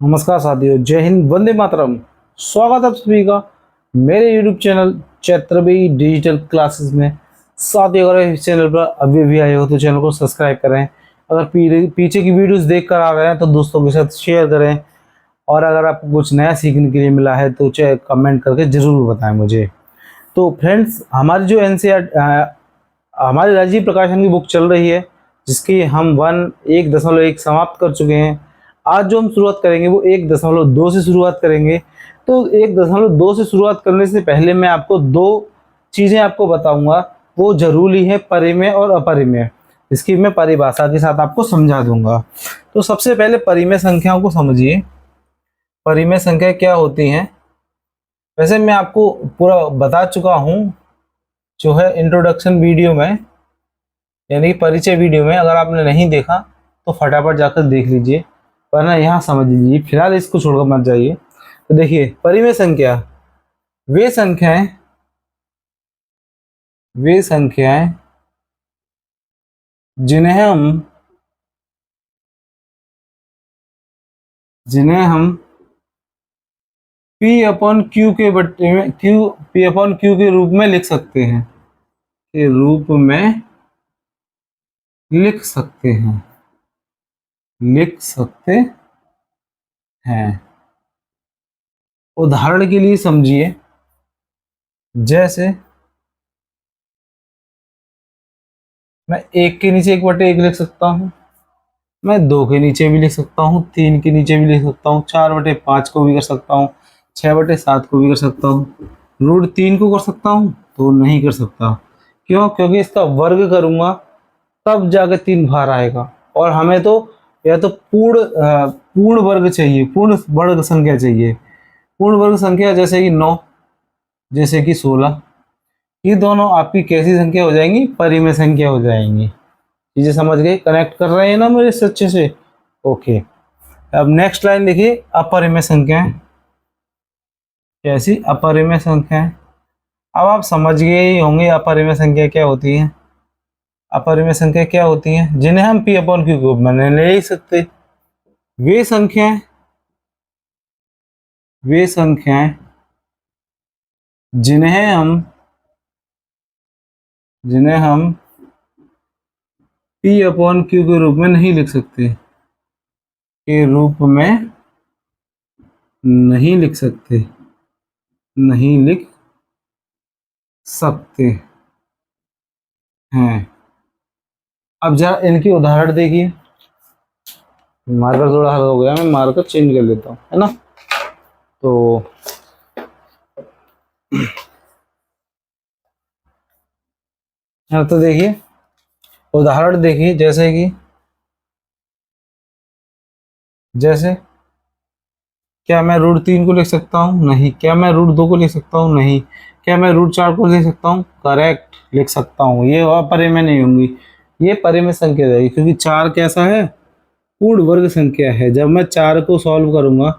नमस्कार साथियों, जय हिंद, वंदे मातरम। स्वागत है आप सभी का मेरे YouTube चैनल चैत्रबी डिजिटल क्लासेस में। साथियों, अगर इस चैनल पर अभी भी आए हो तो चैनल को सब्सक्राइब करें। अगर पीछे की वीडियोस देख कर आ रहे हैं तो दोस्तों के साथ शेयर करें। और अगर आपको कुछ नया सीखने के लिए मिला है तो चाहे कमेंट करके ज़रूर बताएं मुझे। तो फ्रेंड्स, हमारी जो NCERT हमारी राजीव प्रकाशन की बुक चल रही है, जिसकी हम 1.1 समाप्त कर चुके हैं। आज जो हम शुरुआत करेंगे वो 1.2 से शुरुआत करेंगे। तो 1.2 से शुरुआत करने से पहले मैं आपको दो चीज़ें आपको बताऊंगा, वो जरूरी है, परिमेय और अपरिमेय। इसकी मैं परिभाषा के साथ आपको समझा दूंगा। तो सबसे पहले परिमेय संख्याओं को समझिए। परिमेय संख्या क्या होती हैं? वैसे मैं आपको पूरा बता चुका हूँ, जो है इंट्रोडक्शन वीडियो में, यानी कि परिचय वीडियो में। अगर आपने नहीं देखा तो फटाफट जाकर देख लीजिए, वरना यहाँ समझ लीजिए। फिलहाल इसको छोड़कर मत जाइए। तो देखिए, परिमेय संख्या वे संख्याएं जिन्हें हम P/Q के बट्टे में P/Q के रूप में लिख सकते हैं, के रूप में लिख सकते हैं। उदाहरण के लिए समझिए, जैसे मैं 1 के नीचे 1/1 लिख सकता हूँ, मैं 2 के नीचे भी लिख सकता हूँ, 3 के नीचे भी लिख सकता हूँ, 4/5 को भी कर सकता हूँ, 6/7 को भी कर सकता हूँ। √3 को कर सकता हूँ तो नहीं कर सकता। क्यों? क्योंकि इसका वर्ग करूँगा तब जाकर 3 बाहर आएगा, और हमें तो या तो पूर्ण वर्ग चाहिए, पूर्ण वर्ग संख्या चाहिए। पूर्ण वर्ग संख्या जैसे कि 9, जैसे कि 16, ये दोनों आपकी कैसी संख्या हो जाएंगी? परिमेय संख्या हो जाएंगी। चीजें समझ गए? कनेक्ट कर रहे हैं ना मेरे से अच्छे से? ओके। अब नेक्स्ट लाइन देखिए, अपरिमेय संख्याएं। कैसी अपरिमेय संख्याएं? अब आप समझ गए ही होंगे अपरिमेय संख्या क्या होती है। अपरिमेय संख्या क्या होती है? जिन्हें हम P/Q के रूप में नहीं ले सकते। वे संख्याएं जिन्हें हम P/Q के रूप में नहीं लिख सकते, के रूप में नहीं लिख सकते हैं। अब जरा इनकी उदाहरण देखिए। मार्कर थोड़ा हल्का हो गया, मैं मार्कर चेंज कर लेता हूँ, है ना। तो हाँ, तो देखिए उदाहरण देखिए, जैसे क्या मैं √3 को लिख सकता हूँ? नहीं। क्या मैं √2 को लिख सकता हूँ? नहीं। क्या मैं √4 को लिख सकता हूँ? करेक्ट, लिख सकता हूँ। ये अपरिमेय नहीं होंगी, ये परिमेय संख्या जाएगी, क्योंकि 4 कैसा है? पूर्ण वर्ग संख्या है। जब मैं 4 को सॉल्व करूंगा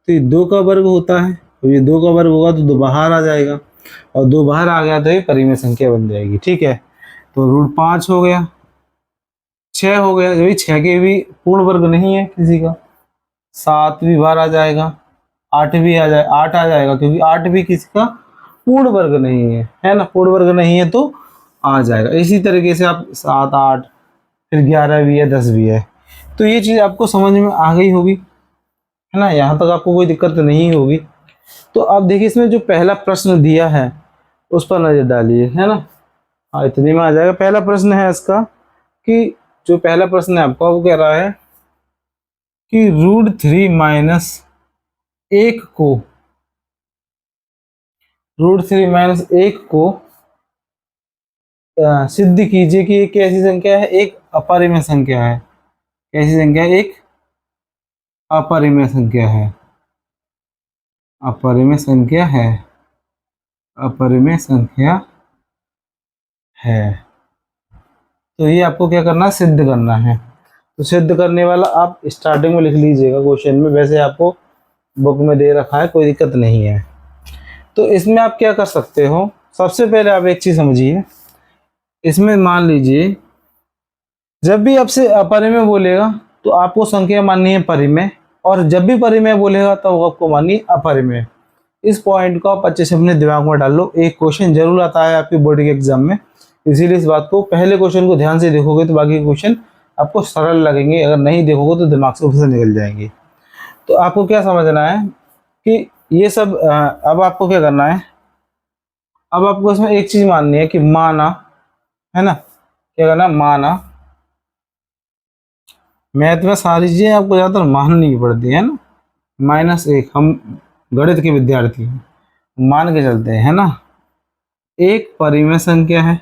तो ये 2 का वर्ग होता है, तो ये 2 का वर्ग होगा तो 2 बाहर आ जाएगा, और 2 बाहर आ गया तो ये परिमेय संख्या बन जाएगी। ठीक है, तो √5 हो गया, 6 हो गया, जब 6 के भी पूर्ण वर्ग नहीं है किसी का, 7 भी बाहर आ जाएगा, 8 भी आ जाए 8 आ जाएगा, क्योंकि 8 भी किसी का पूर्ण वर्ग नहीं है ना। पूर्ण वर्ग नहीं है तो आ जाएगा। इसी तरीके से आप 7, 8, फिर 11 भी है, 10 भी है। तो ये चीज़ आपको समझ में आ गई होगी, है ना। यहाँ तक आपको कोई दिक्कत नहीं होगी। तो अब देखिए, इसमें जो पहला प्रश्न दिया है उस पर नजर डालिए, है ना। हाँ, इतने में आ जाएगा। पहला प्रश्न है इसका, कि जो पहला प्रश्न है आपका, वो कह रहा है कि √3 - 1 को सिद्ध कीजिए कि एक ऐसी संख्या है, एक अपरिमेय संख्या है। कैसी संख्या है? एक अपरिमेय संख्या है। अपरिमेय संख्या है। अपरिमेय संख्या है। तो ये आपको क्या करना है? सिद्ध करना है। तो सिद्ध करने वाला आप स्टार्टिंग में लिख लीजिएगा क्वेश्चन में, वैसे आपको बुक में दे रखा है, कोई दिक्कत नहीं है। तो इसमें आप क्या कर सकते हो? सबसे पहले आप एक चीज समझिए। इसमें मान लीजिए, जब भी आपसे अपरिमेय बोलेगा तो आपको संख्या माननी है परिमेय, और जब भी परिमेय बोलेगा तो वो आपको मानिए अपरिमेय। इस पॉइंट को आप अच्छे से अपने दिमाग में डाल लो, एक क्वेश्चन जरूर आता है आपकी बोर्ड के एग्जाम में, इसीलिए इस बात को पहले क्वेश्चन को ध्यान से देखोगे तो बाकी क्वेश्चन आपको सरल लगेंगे, अगर नहीं देखोगे तो दिमाग से फिर निकल जाएंगे। तो आपको क्या समझना है कि ये सब अब आपको क्या करना है, अब आपको इसमें एक चीज माननी है कि माना, है ना, क्या करना, माना। मैथ में सारी चीजें आपको ज्यादातर माननी पड़ती है ना, -1, हम गणित के विद्यार्थी हैं, मान के चलते हैं, है ना। एक परिमेय संख्या है,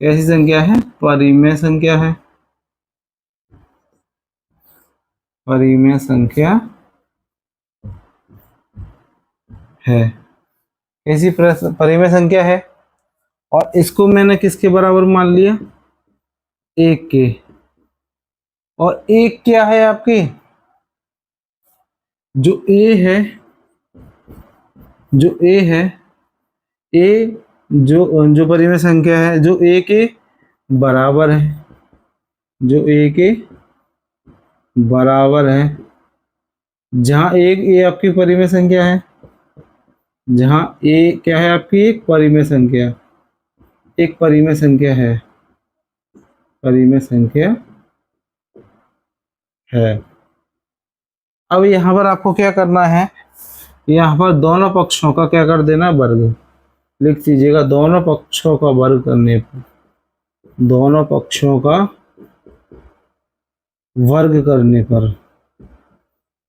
कैसी संख्या है, परिमेय संख्या है, परिमेय संख्या है, कैसी परिमेय संख्या है, और इसको मैंने किसके बराबर मान लिया, 1 के। और एक क्या है आपकी, जो ए है, जो ए है, ए जो परिमेय संख्या है जो ए के बराबर है, जो ए के बराबर है, जहां एक ए आपकी परिमेय संख्या है, जहां ए क्या है आपकी, एक परिमेय संख्या, एक परिमेय संख्या है, परिमेय संख्या है। अब यहाँ पर आपको क्या करना है, यहाँ पर दोनों पक्षों का क्या कर देना, वर्ग लिख दीजिएगा, दोनों पक्षों का वर्ग करने पर, दोनों पक्षों का वर्ग करने पर,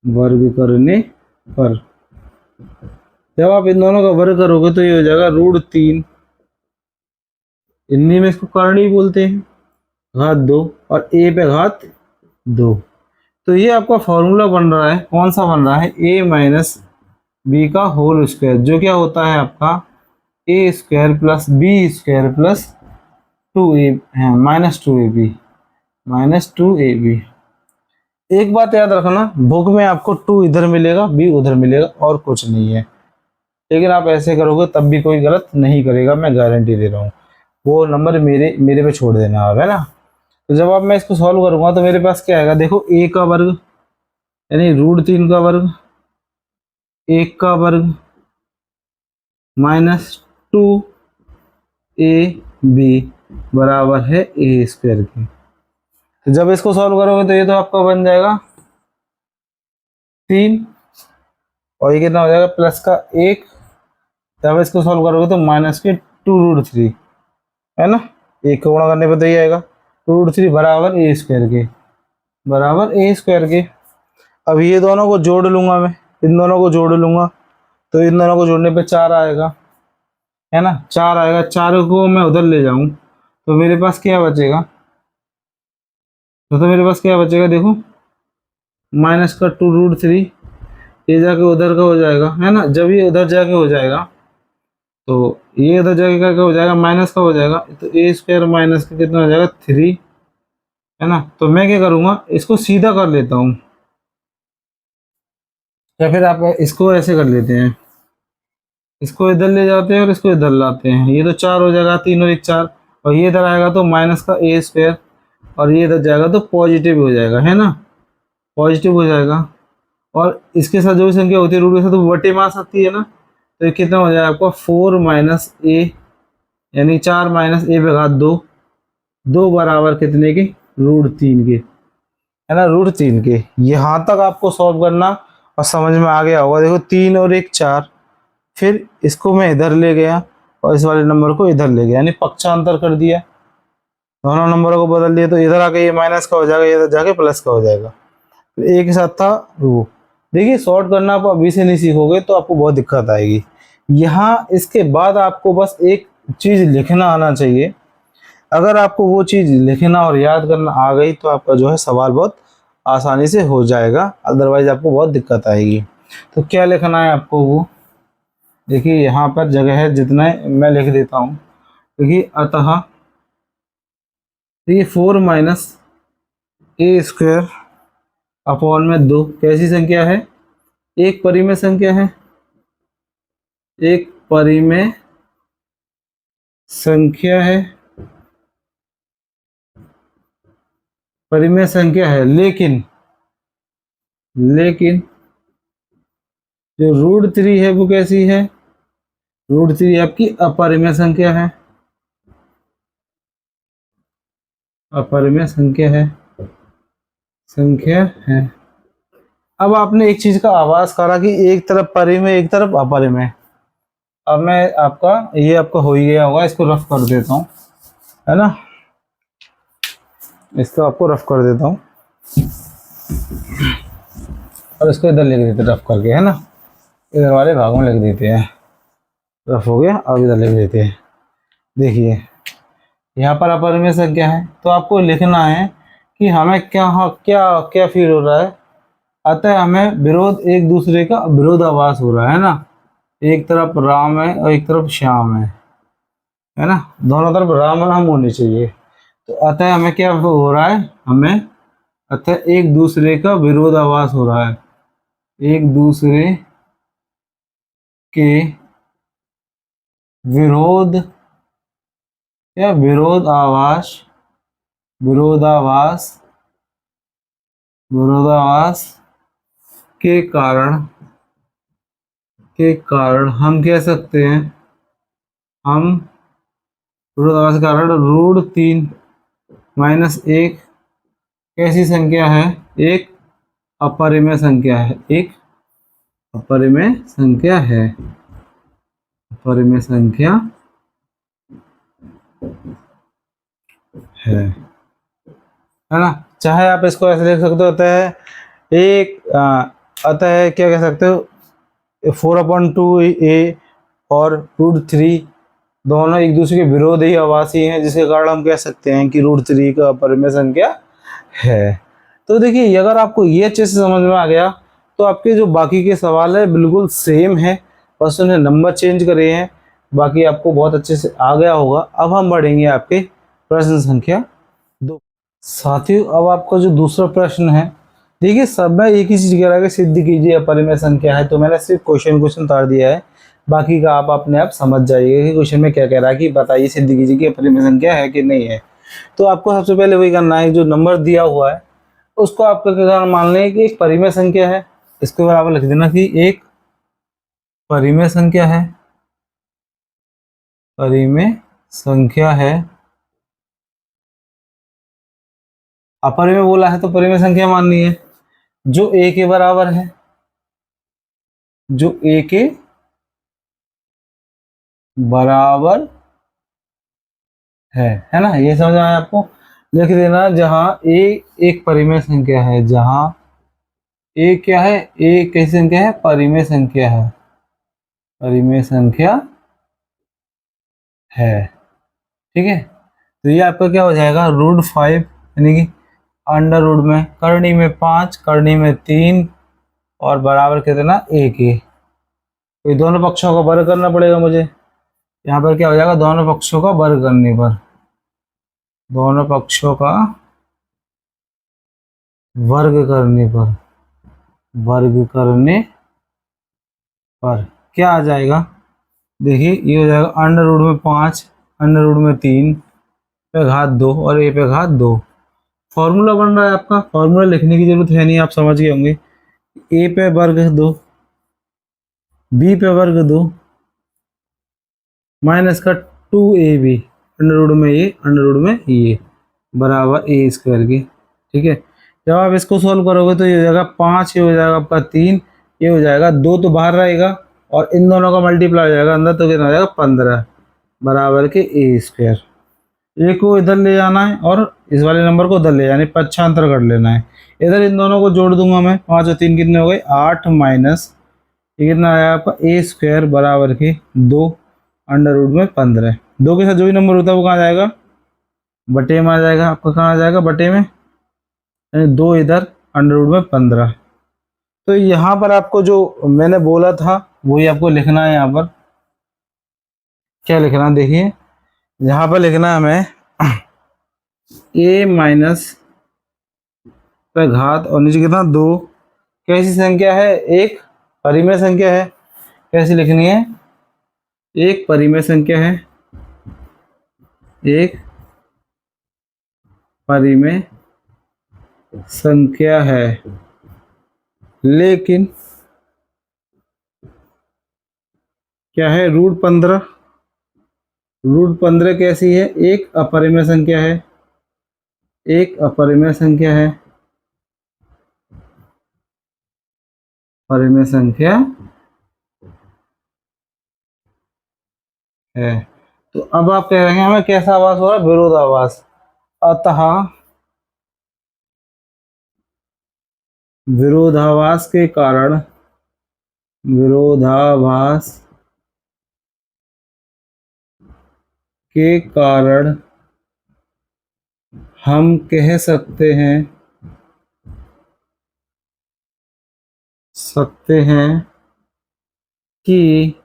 वर्ग करने पर जब आप इन दोनों का वर्ग करोगे तो ये हो जाएगा √3, हिंदी में इसको करणी बोलते हैं, घात 2, और ए पे घात 2। तो ये आपका फॉर्मूला बन रहा है, कौन सा बन रहा है, a माइनस बी का होल स्क्वायर, जो क्या होता है आपका a square plus B square plus 2a है, -2ab, -2ab। एक बात याद रखना, बुक में आपको 2 इधर मिलेगा, b उधर मिलेगा, और कुछ नहीं है, लेकिन आप ऐसे करोगे तब भी कोई गलत नहीं करेगा, मैं गारंटी दे रहा हूँ। वो नंबर मेरे पे छोड़ देना आप, है ना। तो जब अब मैं इसको सॉल्व करूंगा तो मेरे पास क्या आएगा, देखो a का वर्ग यानी √3 का वर्ग, 1 का वर्ग, -2ab बराबर है a स्क्वायर के। तो जब इसको सॉल्व करोगे तो ये तो आपका बन जाएगा 3, और ये कितना हो जाएगा, प्लस का 1, जब इसको सॉल्व करोगे तो -2√3, है ना, 1 को गुणा करने पर तो ये आएगा 2√3 बराबर a स्क्वायर के, बराबर a स्क्वायर के। अब ये दोनों को जोड़ लूंगा मैं, इन दोनों को जोड़ लूंगा, तो इन दोनों को जोड़ने पे 4 आएगा, है ना, 4 आएगा, 4 को मैं उधर ले जाऊं तो मेरे पास क्या बचेगा, तो मेरे पास क्या बचेगा, देखो माइनस का 2√3, ये जाके उधर का हो जाएगा, है ना, जब ये उधर जाके हो जाएगा तो ये उधर जाके क्या हो जाएगा, माइनस का हो जाएगा, तो a स्क्वायर माइनस का कितना हो जाएगा 3, है ना। तो मैं क्या करूँगा, इसको सीधा कर लेता हूँ, या फिर आप इसको ऐसे कर लेते हैं, इसको इधर ले जाते हैं और इसको इधर लाते हैं, ये तो 4 हो जाएगा, 3 और 1 4, और ये इधर आएगा तो माइनस का a स्क्वायर, और ये इधर जाएगा तो पॉजिटिव हो जाएगा, है ना, पॉजिटिव हो जाएगा। और इसके साथ जो भी संख्या होती है रूट के साथ वो बटे में आ सकती है ना, तो ये कितना हो जाएगा आपका 4 माइनस a, यानी 4 माइनस a पे घात 2, 2 बराबर कितने के, √3 के, है ना, √3 के। यहाँ तक आपको सॉल्व करना और समझ में आ गया होगा। देखो 3 और 1 4, फिर इसको मैं इधर ले गया और इस वाले नंबर को इधर ले गया, यानी पक्षांतर कर दिया, दोनों नंबरों को बदल दिया, तो इधर आके ये माइनस का हो जाएगा, इधर जाके प्लस का हो जाएगा, तो एक के साथ था वो। देखिए सॉर्ट करना आप अभी से नहीं सीखोगे तो आपको बहुत दिक्कत आएगी। यहाँ इसके बाद आपको बस एक चीज लिखना आना चाहिए, अगर आपको वो चीज लिखना और याद करना आ गई तो आपका जो है सवाल बहुत आसानी से हो जाएगा, अदरवाइज आपको बहुत दिक्कत आएगी। तो क्या लिखना है आपको, वो देखिए यहाँ पर जगह है, जितना है मैं लिख देता हूँ। देखिए अतः ये 4 माइनस a स्क्वायर अपॉन में 2 कैसी संख्या है, एक परिमेय संख्या है, एक परिमेय संख्या है, परिमेय संख्या है, लेकिन लेकिन जो √3 है वो कैसी है, √3 आपकी अपरिमेय संख्या है, अपरिमेय संख्या है। अब आपने एक चीज का आभास करा कि एक तरफ परिमेय एक तरफ अपरिमेय। अब मैं आपका ये आपका हो ही गया होगा, इसको रफ कर देता हूँ, है ना, इसको आपको रफ कर देता हूँ और इसको इधर लिख देते रफ करके, है ना, इधर वाले भागों में लिख देते हैं, रफ हो गया। अब इधर लिख देते हैं। देखिए यहाँ पर अपरिमेय संख्या है, तो आपको लिखना है कि हमें क्या क्या क्या फील हो रहा है। अतः हमें विरोध, एक दूसरे का विरोधाभास हो रहा है ना, एक तरफ राम है और एक तरफ श्याम है ना, दोनों तरफ राम राम होने चाहिए। तो अतः हमें क्या हो रहा है, हमें अतः एक दूसरे का विरोधाभास हो रहा है, एक दूसरे के विरोध या विरोधाभास विरोधाभास के कारण हम कह सकते हैं, हम विरोधाभास के कारण √3 - 1 कैसी संख्या है, एक अपरिमेय संख्या है, एक अपरिमेय संख्या है, अपरिमेय संख्या है ना। चाहे आप इसको ऐसे देख सकते हो, अतः अतः क्या कह सकते हो, 4/2a और √3 दोनों एक दूसरे के विरोधी आभासी हैं, जिसके कारण हम कह सकते हैं कि √3 का अपरिमेय संख्या है। तो देखिए अगर आपको ये अच्छे से समझ में आ गया तो आपके जो बाकी के सवाल है बिल्कुल सेम है, बस उन्हें नंबर चेंज करे हैं, बाकी आपको बहुत अच्छे से आ गया होगा। अब हम बढ़ेंगे आपके प्रश्न संख्या 2। साथियों अब आपका जो दूसरा प्रश्न है, देखिए सब में एक ही चीज कह रहा है कि सिद्ध कीजिए अपरिमेय संख्या है, तो मैंने सिर्फ क्वेश्चन उतार दिया है, बाकी का आप अपने आप समझ जाइए कि क्वेश्चन में क्या कह रहा है कि बताइए सिद्ध कीजिए कि अपरिमेय संख्या है कि नहीं है। तो आपको सबसे पहले वही करना है, जो नंबर दिया हुआ है उसको आपका क्या मान लें कि एक परिमेय संख्या है, इसके बराबर लिख देना कि एक परिमेय संख्या है, परिमेय संख्या है। अपरिमेय बोला है तो परिमेय संख्या माननी है, जो a के बराबर है, जो a के बराबर है ना, ये समझ आया आपको। लिख देना जहां a एक परिमेय संख्या है, जहां a क्या है, a कैसी संख्या है, परिमेय संख्या है, परिमेय संख्या है, ठीक है। तो ये आपका क्या हो जाएगा, √5 यानी कि अंडर रूट में करनी में 5, करनी में 3 और बराबर कितना, 1 ही। तो ये दोनों पक्षों का वर्ग करना पड़ेगा मुझे, यहाँ पर क्या हो जाएगा, दोनों पक्षों का वर्ग करने पर, दोनों पक्षों का वर्ग करने पर, वर्ग करने पर क्या आ जाएगा, देखिए ये हो जाएगा अंडर रूट में 5, अंडर रूट में 3 पे घात 2 और ए पे घात 2। फॉर्मूला बन रहा है आपका, फॉर्मूला लिखने की जरूरत है नहीं, आप समझ गए होंगे। ए पे वर्ग 2, बी पे वर्ग 2 माइनस का 2ab अंडर रूट में ये, अंडर रूट में ये बराबर a² के, ठीक है। जब आप इसको सॉल्व करोगे तो ये हो जाएगा 5, ये हो जाएगा आपका 3, ये हो जाएगा 2 तो बाहर रहेगा और इन दोनों का मल्टीप्लाई हो जाएगा अंदर, तो कितना हो जाएगा 15 बराबर के a²। ए को इधर ले जाना है और इस वाले नंबर को उधर ले जाना है, पक्षांतर कर लेना है। इधर इन दोनों को जोड़ दूंगा मैं, 5 और 3 कितने हो गए, 8 माइनस ये कितना आया आपका a² बराबर के 2 अंडर रूट में 15। 2 के साथ जो भी नंबर होता है वो कहाँ जाएगा, बटे में आ जाएगा, आपका कहाँ आ जाएगा, बटे में, यानी 2 इधर अंडर रूट में 15। तो यहाँ पर आपको जो मैंने बोला था वही आपको लिखना है। यहाँ पर क्या लिखना है, देखिए यहाँ पर लिखना है हमें a माइनस का घात और नीचे कितना 2, कैसी संख्या है, एक परिमेय संख्या है। कैसी लिखनी है, एक परिमेय संख्या है, एक परिमेय संख्या है, लेकिन क्या है, √15। √15 कैसी है, एक अपरिमेय संख्या है, एक अपरिमेय संख्या है, परिमेय संख्या है। तो अब आप कह रहे हैं हमें कैसा आवास हो रहा है, विरोधाभास। अतः विरोधाभास के कारण, विरोधाभास के कारण हम कह सकते हैं कि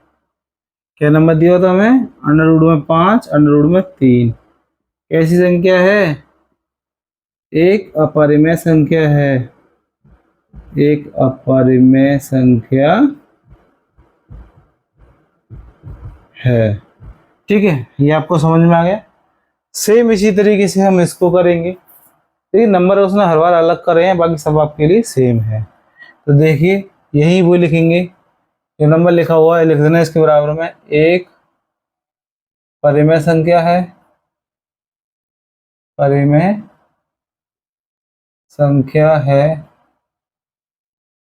क्या नंबर दिया होता हमें, √5, √3 कैसी संख्या है, एक अपरिमेय संख्या है, एक अपरिमेय संख्या है। ठीक है, ये आपको समझ में आ गया। सेम इसी तरीके से हम इसको करेंगे। देखिए नंबर उसने हर बार अलग करे हैं, बाकी सब आपके लिए सेम है। तो देखिए यही वो लिखेंगे, जो नंबर लिखा हुआ है लिख देना इसके बराबर में। एक परिमेय संख्या है, परिमेय संख्या है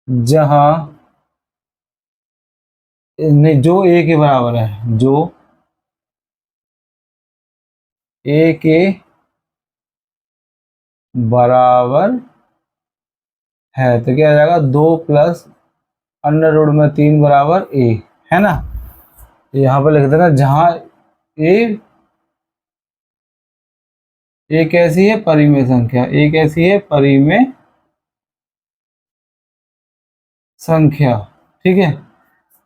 जहां नहीं, जो ए के बराबर है, जो ए के बराबर है। तो क्या आ जाएगा, 2 प्लस √3 बराबर ए, है ना। यहाँ पर लिख देना जहां ए, ए कैसी है, परिमेय संख्या, ए कैसी है, परिमेय संख्या। ठीक है,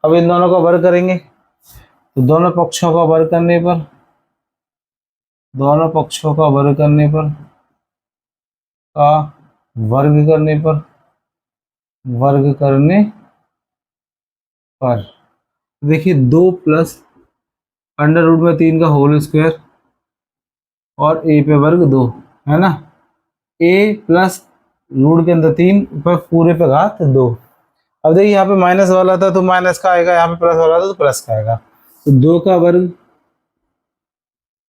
अब इन दोनों का वर्ग करेंगे। तो दोनों पक्षों का वर्ग करने पर, दोनों पक्षों का वर्ग करने पर, का वर्ग करने पर, वर्ग करने पर देखिए 2 प्लस √3 का होल स्क्वायर और ए पे वर्ग 2, है ना। ए प्लस रूट के अंदर 3 पर पूरे पे घात 2। अब देखिए यहाँ पे माइनस वाला था तो माइनस का आएगा, यहाँ पे प्लस वाला था तो प्लस का आएगा। तो 2 का वर्ग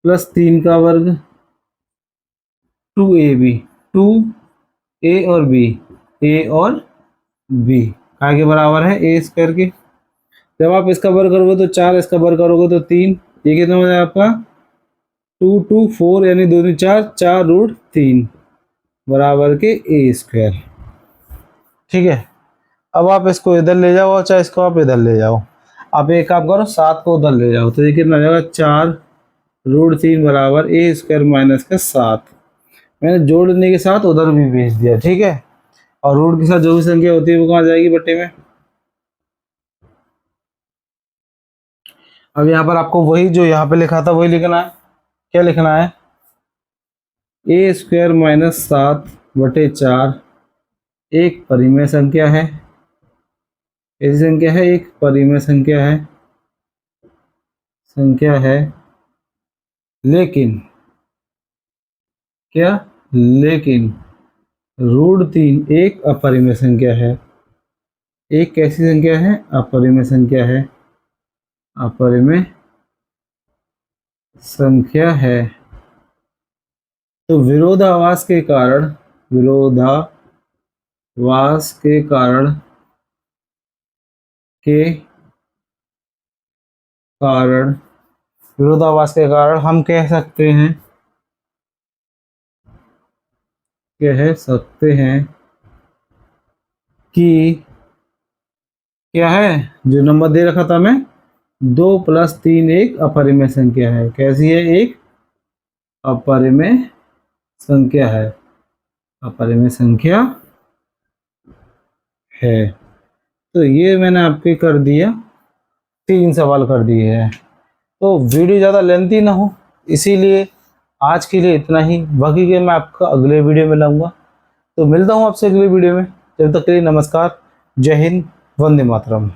प्लस 3 का वर्ग 2ab, 2a और b, a और b का के बराबर है ए स्क्वायर के। जब आप इसका वर्ग करोगे तो 4, इसका वर्ग करोगे तो 3, ये कितना हो जाएगा आपका 2 2 4 यानी 2 3 4, 4√3 बराबर के ए स्क्वायर। ठीक है, अब आप इसको इधर ले जाओ, चाहे इसको आप इधर ले जाओ। आप एक काम करो, 7 को उधर ले जाओ, तो ये कितना हो जाएगा 4√3 बराबर ए स्क्वायर माइनस का 7। मैंने जोड़ने के साथ उधर भी भेज दिया। ठीक है, और रूट के साथ जो भी संख्या होती है वो कहाँ जाएगी, बट्टे में। अब यहाँ पर आपको वही जो यहाँ पे लिखा था वही लिखना है। क्या लिखना है, ए स्क्वायर माइनस 7/4 एक परिमेय संख्या है, ऐसी संख्या है, एक परिमेय संख्या है, संख्या है। लेकिन क्या, लेकिन √3 एक अपरिमेय संख्या है। एक कैसी संख्या है, अपरिमेय संख्या है, अपरिमेय संख्या है। तो विरोधाभास के कारण, विरोधाभास के कारण विरोधाभास के कारण हम कह सकते हैं कि क्या है, जो नंबर दे रखा था मैं 2 + 3 एक अपरिमेय संख्या है। कैसी है, एक अपरिमेय संख्या है, अपरिमेय संख्या है। तो ये मैंने आपके कर दिया, 3 सवाल कर दिए हैं। तो वीडियो ज़्यादा लेंथी ना हो, इसीलिए आज के लिए इतना ही। बाकी के मैं आपका अगले वीडियो में लाऊंगा। तो मिलता हूँ आपसे अगले वीडियो में, जब तक के लिए नमस्कार, जय हिंद, वंदे मातरम।